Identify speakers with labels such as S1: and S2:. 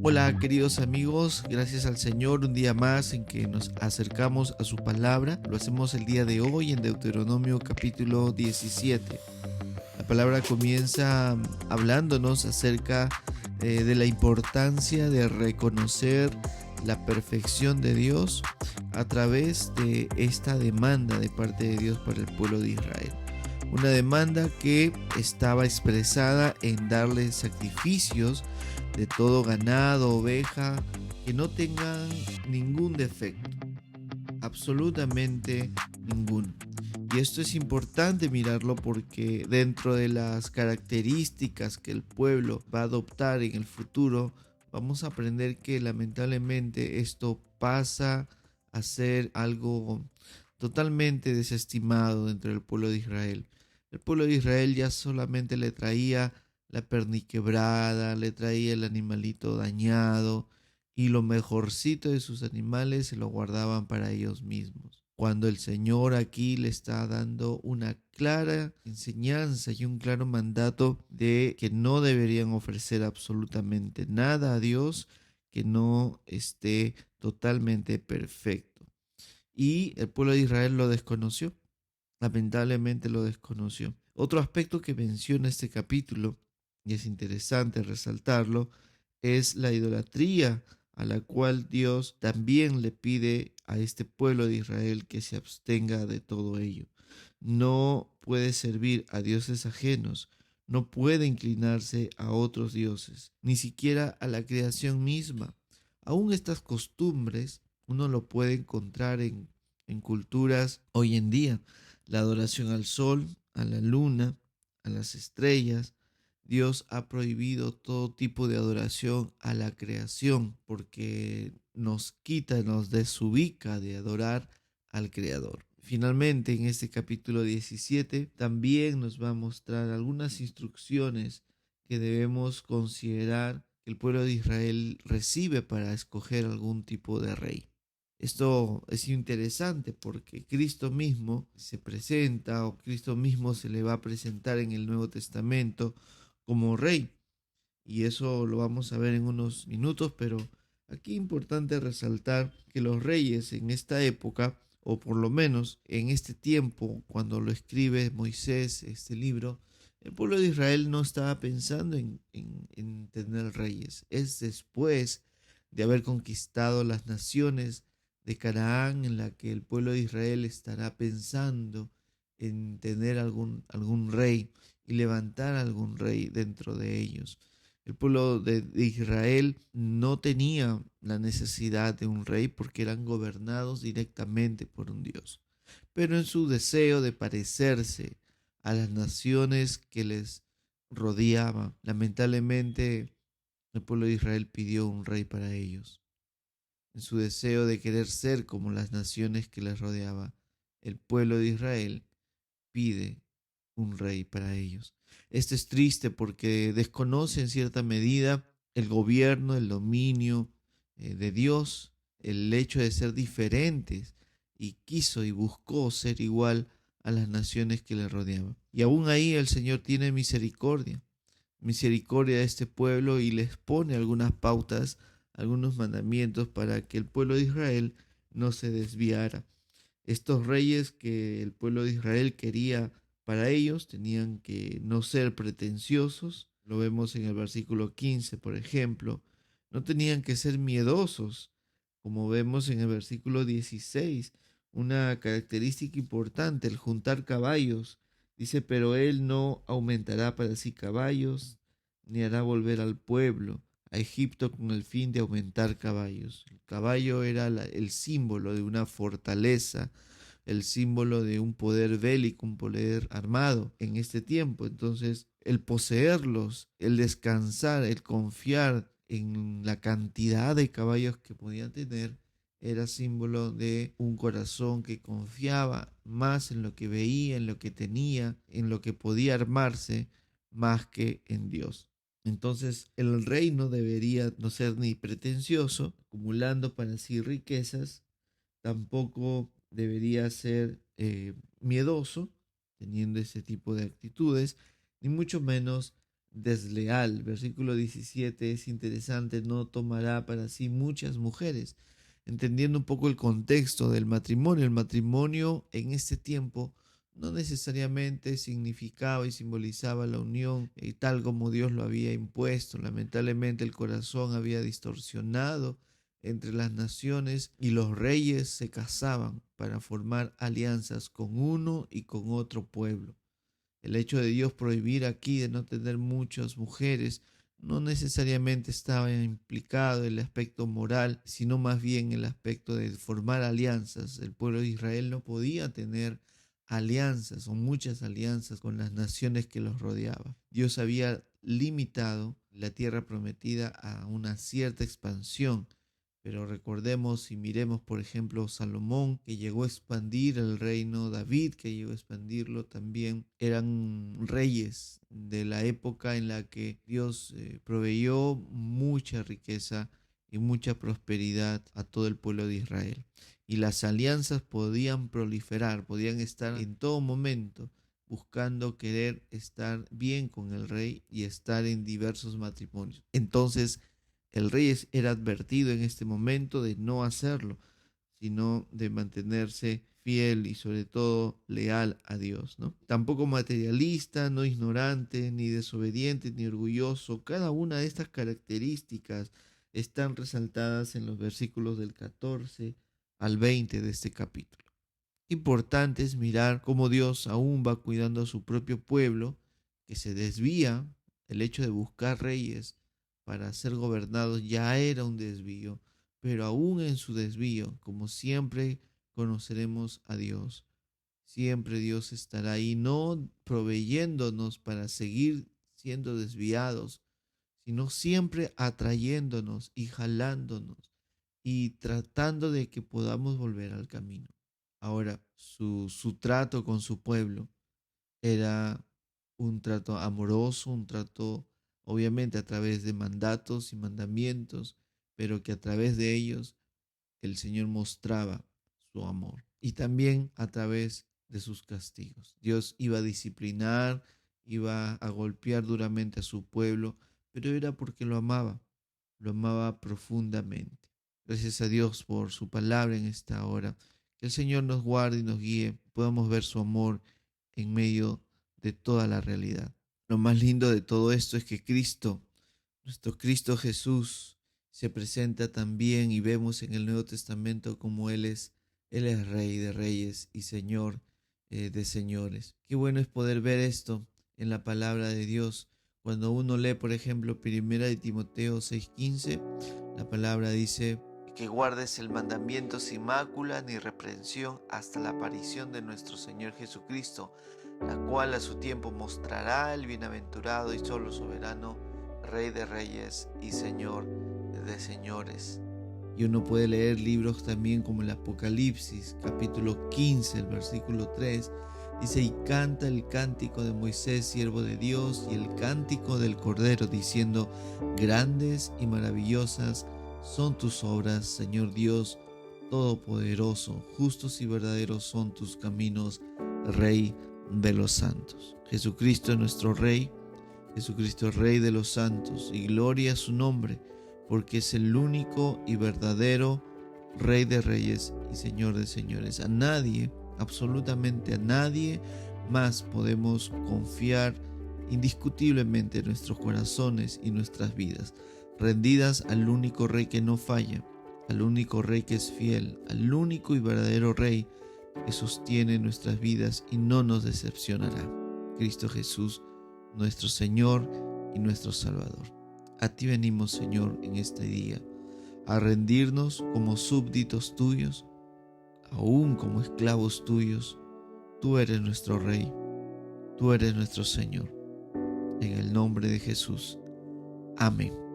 S1: Hola queridos amigos, gracias al Señor un día más en que nos acercamos a su palabra. Lo hacemos el día de hoy en Deuteronomio capítulo 17. La palabra comienza hablándonos acerca de la importancia de reconocer la perfección de Dios a través de esta demanda de parte de Dios para el pueblo de Israel. Una demanda que estaba expresada en darle sacrificios de todo ganado, oveja, que no tengan ningún defecto, absolutamente ninguno. Y esto es importante mirarlo porque dentro de las características que el pueblo va a adoptar en el futuro, vamos a aprender que lamentablemente esto pasa a ser algo totalmente desestimado dentro del pueblo de Israel. El pueblo de Israel ya solamente le traía la perniquebrada, le traía el animalito dañado, y lo mejorcito de sus animales se lo guardaban para ellos mismos. Cuando el Señor aquí le está dando una clara enseñanza y un claro mandato de que no deberían ofrecer absolutamente nada a Dios que no esté totalmente perfecto. Y el pueblo de Israel lo desconoció, lamentablemente lo desconoció. Otro aspecto que menciona este capítulo, y es interesante resaltarlo, es la idolatría a la cual Dios también le pide a este pueblo de Israel que se abstenga de todo ello. No puede servir a dioses ajenos, no puede inclinarse a otros dioses, ni siquiera a la creación misma. Aún estas costumbres uno lo puede encontrar en culturas hoy en día. La adoración al sol, a la luna, a las estrellas. Dios ha prohibido todo tipo de adoración a la creación porque nos quita, nos desubica de adorar al Creador. Finalmente, en este capítulo 17 también nos va a mostrar algunas instrucciones que debemos considerar que el pueblo de Israel recibe para escoger algún tipo de rey. Esto es interesante porque Cristo mismo se presenta o Cristo mismo se le va a presentar en el Nuevo Testamento como rey. Y eso lo vamos a ver en unos minutos, pero aquí es importante resaltar que los reyes en esta época, o por lo menos en este tiempo, cuando lo escribe Moisés, este libro, el pueblo de Israel no estaba pensando en tener reyes. Es después de haber conquistado las naciones de Canaán en la que el pueblo de Israel estará pensando en tener algún rey y levantar algún rey dentro de ellos. El pueblo de Israel no tenía la necesidad de un rey porque eran gobernados directamente por un Dios. Pero en su deseo de parecerse a las naciones que les rodeaban, lamentablemente el pueblo de Israel pidió un rey para ellos. En su deseo de querer ser como las naciones que les rodeaban, el pueblo de Israel pide un rey para ellos. Esto es triste porque desconoce en cierta medida el gobierno, el dominio de Dios, el hecho de ser diferentes, y quiso y buscó ser igual a las naciones que le rodeaban. Y aún ahí el Señor tiene misericordia de este pueblo y les pone algunas pautas, algunos mandamientos para que el pueblo de Israel no se desviara. Estos reyes que el pueblo de Israel quería para ellos tenían que no ser pretenciosos, lo vemos en el versículo 15, por ejemplo. No tenían que ser miedosos, como vemos en el versículo 16. Una característica importante, el juntar caballos. Dice, pero él no aumentará para sí caballos, ni hará volver al pueblo a Egipto con el fin de aumentar caballos. El caballo era el símbolo de una fortaleza, el símbolo de un poder bélico, un poder armado en este tiempo. Entonces, el poseerlos, el descansar, el confiar en la cantidad de caballos que podían tener, era símbolo de un corazón que confiaba más en lo que veía, en lo que tenía, en lo que podía armarse, más que en Dios. Entonces el rey no debería no ser ni pretencioso, acumulando para sí riquezas, tampoco debería ser miedoso, teniendo ese tipo de actitudes, ni mucho menos desleal. Versículo 17 es interesante: no tomará para sí muchas mujeres. Entendiendo un poco el contexto del matrimonio, el matrimonio en este tiempo no necesariamente significaba y simbolizaba la unión tal como Dios lo había impuesto. Lamentablemente el corazón había distorsionado entre las naciones y los reyes se casaban para formar alianzas con uno y con otro pueblo. El hecho de Dios prohibir aquí de no tener muchas mujeres no necesariamente estaba implicado en el aspecto moral, sino más bien en el aspecto de formar alianzas. El pueblo de Israel no podía tener alianzas o muchas alianzas con las naciones que los rodeaban. Dios había limitado la tierra prometida a una cierta expansión. Pero recordemos y miremos, por ejemplo, Salomón, que llegó a expandir el reino, David, que llegó a expandirlo también. Eran reyes de la época en la que Dios proveyó mucha riqueza y mucha prosperidad a todo el pueblo de Israel. Y las alianzas podían proliferar, podían estar en todo momento buscando querer estar bien con el rey y estar en diversos matrimonios. Entonces, el rey era advertido en este momento de no hacerlo, sino de mantenerse fiel y sobre todo leal a Dios, ¿no? Tampoco materialista, no ignorante, ni desobediente, ni orgulloso. Cada una de estas características están resaltadas en los versículos del 14 al 20 de este capítulo. Importante es mirar cómo Dios aún va cuidando a su propio pueblo, que se desvía. El hecho de buscar reyes para ser gobernados ya era un desvío, pero aún en su desvío, como siempre, conoceremos a Dios. Siempre Dios estará ahí, no proveyéndonos para seguir siendo desviados, sino siempre atrayéndonos y jalándonos y tratando de que podamos volver al camino. Ahora, su trato con su pueblo era un trato amoroso, un trato obviamente a través de mandatos y mandamientos, pero que a través de ellos el Señor mostraba su amor. Y también a través de sus castigos. Dios iba a disciplinar, iba a golpear duramente a su pueblo, pero era porque lo amaba profundamente. Gracias a Dios por su palabra en esta hora. Que el Señor nos guarde y nos guíe, podamos ver su amor en medio de toda la realidad. Lo más lindo de todo esto es que Cristo, nuestro Cristo Jesús, se presenta también y vemos en el Nuevo Testamento como Él es Rey de Reyes y Señor de Señores. Qué bueno es poder ver esto en la palabra de Dios. Cuando uno lee, por ejemplo, 1 Timoteo 6:15, la palabra dice que guardes el mandamiento sin mácula ni reprensión hasta la aparición de nuestro Señor Jesucristo, la cual a su tiempo mostrará el bienaventurado y solo soberano Rey de Reyes y Señor de Señores. Y uno puede leer libros también como el Apocalipsis, capítulo 15, el versículo 3, dice: y canta el cántico de Moisés, siervo de Dios, y el cántico del Cordero, diciendo: grandes y maravillosas son tus obras, Señor Dios Todopoderoso, justos y verdaderos son tus caminos, Rey de los santos. Jesucristo es nuestro Rey. Jesucristo es Rey de los santos, y gloria a su nombre, porque es el único y verdadero Rey de reyes y Señor de señores. A nadie, absolutamente a nadie más podemos confiar indiscutiblemente nuestros corazones y nuestras vidas, rendidas al único Rey que no falla, al único Rey que es fiel, al único y verdadero Rey que sostiene nuestras vidas y no nos decepcionará. Cristo Jesús, nuestro Señor y nuestro Salvador. A ti venimos, Señor, en este día, a rendirnos como súbditos tuyos, aún como esclavos tuyos. Tú eres nuestro Rey, tú eres nuestro Señor. En el nombre de Jesús. Amén.